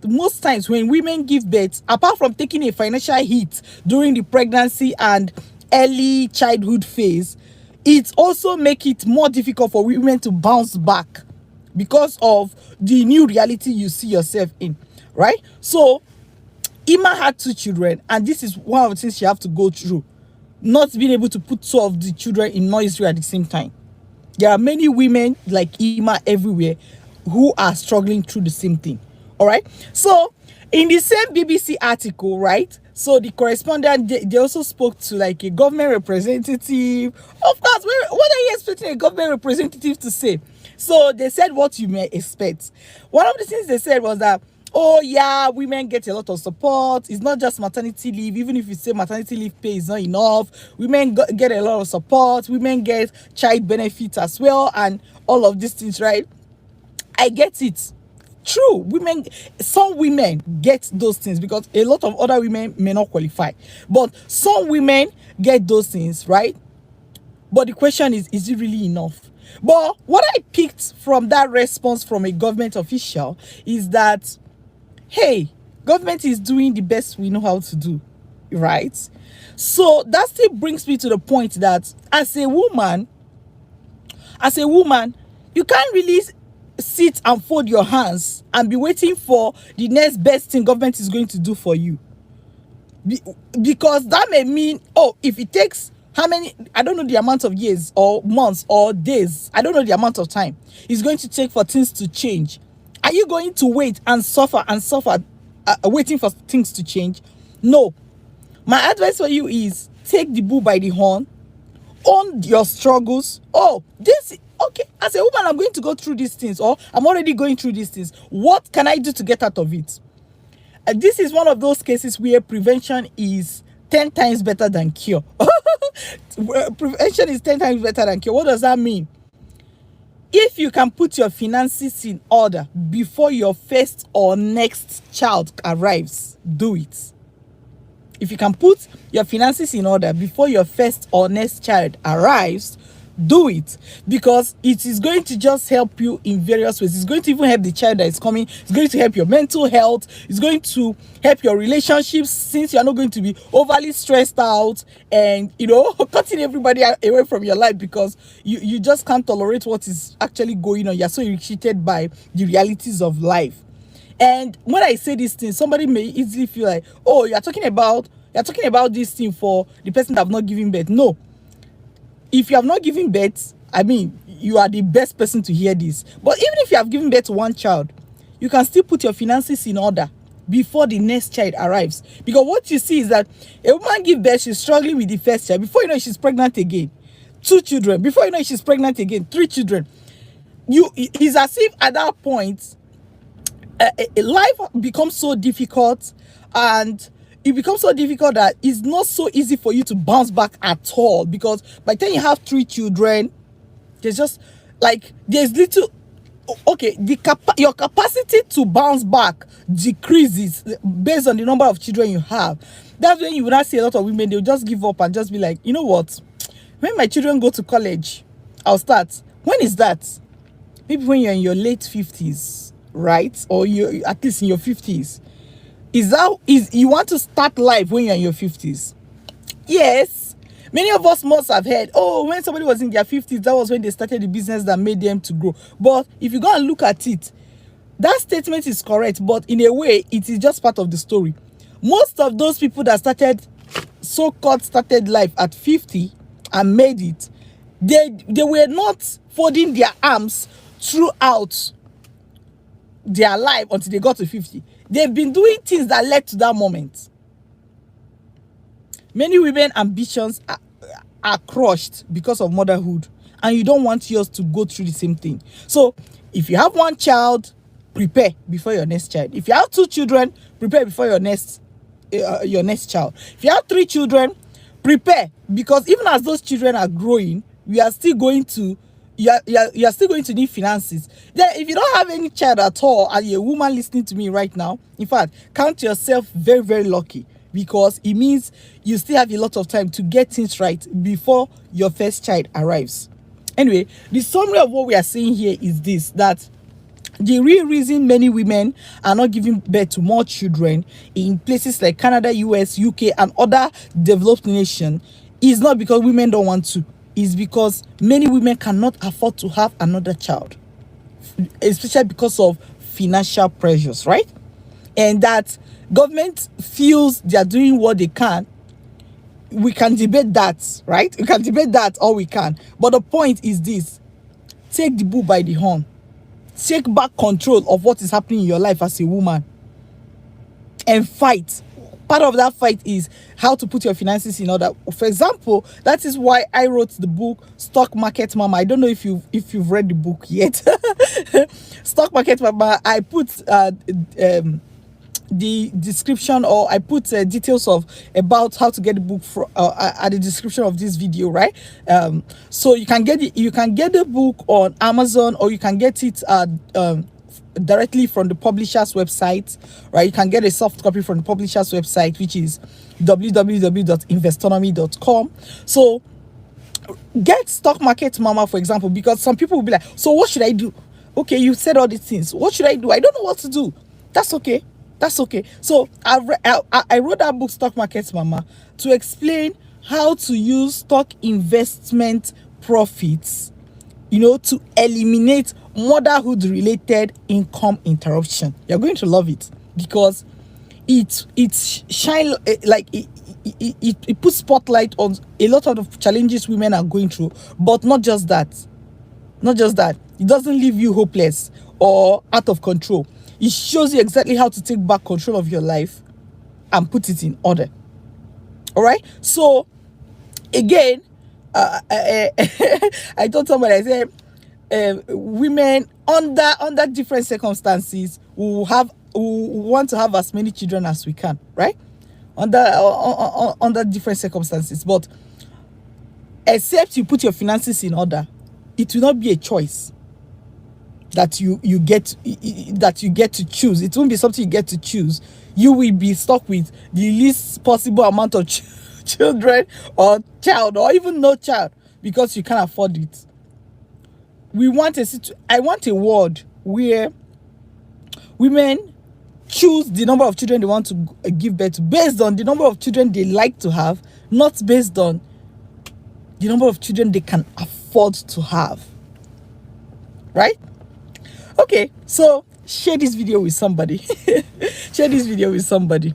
most times when women give birth, apart from taking a financial hit during the pregnancy and early childhood phase, it also make it more difficult for women to bounce back because of the new reality you see yourself in, right? So Ima had 2 children, and this is one of the things she have to go through, not being able to put 2 of the children in nursery at the same time. There are many women like Ima everywhere who are struggling through the same thing. All right. So in the same BBC article, right? So the correspondent, they also spoke to like a government representative. Of course, what are you expecting a government representative to say? So they said what you may expect. One of the things they said was that, oh yeah, women get a lot of support. It's not just maternity leave. Even if you say maternity leave pay is not enough, women get a lot of support. Women get child benefits as well, and all of these things, right? I get it. True, some women get those things because a lot of other women may not qualify, but some women get those things, right? But the question is it really enough? But what I picked from that response from a government official is that, hey, government is doing the best we know how to do, right? So that still brings me to the point that as a woman, you can't really sit and fold your hands and be waiting for the next best thing government is going to do for you. Because that may mean, oh, if it takes how many, I don't know the amount of years or months or days, I don't know the amount of time it's going to take for things to change. Are you going to wait and suffer waiting for things to change? No. My advice for you is take the bull by the horn, own your struggles. Oh, okay, as a woman, I'm going to go through these things, or I'm already going through these things. What can I do to get out of it? This is one of those cases where prevention is 10 times better than cure. Prevention is 10 times better than cure. What does that mean? If you can put your finances in order before your first or next child arrives, do it. If you can put your finances in order before your first or next child arrives, do it, because it is going to just help you in various ways. It's going to even help the child that is coming. It's going to help your mental health. It's going to help your relationships, since you're not going to be overly stressed out and, cutting everybody away from your life because you just can't tolerate what is actually going on. You're so irritated by the realities of life. And when I say these things, somebody may easily feel like, oh, you're talking about this thing for the person that have not given birth. No. If you have not given birth, I mean, you are the best person to hear this. But even if you have given birth to one child, you can still put your finances in order before the next child arrives. Because what you see is that a woman gives birth, she's struggling with the first child. Before you know it, she's pregnant again. 2 children. Before you know it, she's pregnant again. 3 children. It's as if at that point, life becomes so difficult, and it becomes so difficult that it's not so easy for you to bounce back at all, because by the time you have 3 children, there's just like there's little, okay, your capacity to bounce back decreases based on the number of children you have. That's when you will not see a lot of women, they'll just give up and just be like, you know what, when my children go to college, I'll start. When is that? Maybe when you're in your late 50s, right? Or you at least in your 50s. Is you want to start life when you're in your 50s? Yes. Many of us must have heard, oh, when somebody was in their 50s, that was when they started the business that made them to grow. But if you go and look at it, that statement is correct, but in a way, it is just part of the story. Most of those people that started life at 50 and made it, they were not folding their arms throughout their life until they got to 50. They've been doing things that led to that moment. Many women ambitions are crushed because of motherhood, and you don't want yours to go through the same thing. So if you have 1 child, prepare before your next child. If you have 2 children, prepare before your next child. If you have 3 children, prepare, because even as those children are growing, you are still going to need finances. Then if you don't have any child at all, and you're a woman listening to me right now, in fact, count yourself very, very lucky, because it means you still have a lot of time to get things right before your first child arrives. Anyway, the summary of what we are saying here is this, that The real reason many women are not giving birth to more children in places like Canada, US, UK, and other developed nations is not because women don't want to. It's because many women cannot afford to have another child, especially because of financial pressures, right? And that government feels they are doing what they can. We can debate that, right? We can debate that all we can. But the point is this: take the bull by the horn. Take back control of what is happening in your life as a woman and fight. Part of that fight is how to put your finances in order. For example, that is why I wrote the book Stock Market Mama. I don't know if you've read the book yet. Stock Market Mama. I put the description, or I put details of about how to get the book at the description of this video, right? So you can get the book on Amazon, or you can get it directly from the publisher's website, right? You can get a soft copy from the publisher's website, which is www.investonomy.com. So get Stock Market Mama, for example, because some people will be like, so what should I do? Okay, you said all these things. What should I do? I don't know what to do. That's okay. That's okay. So I wrote that book, Stock Market Mama, to explain how to use stock investment profits, to eliminate motherhood related income interruption. You're going to love it because it shine like it puts spotlight on a lot of the challenges women are going through. But not just that, it doesn't leave you hopeless or out of control. It shows you exactly how to take back control of your life and put it in order. All right. So again, I told somebody, I said, women under different circumstances will want to have as many children as we can, right? Under different circumstances, but except you put your finances in order, it will not be a choice that you get to choose. It won't be something you get to choose. You will be stuck with the least possible amount of children or child, or even no child, because you can't afford it. I want a world where women choose the number of children they want to give birth to based on the number of children they like to have, not based on the number of children they can afford to have. Right? Okay, so share this video with somebody. Share this video with somebody.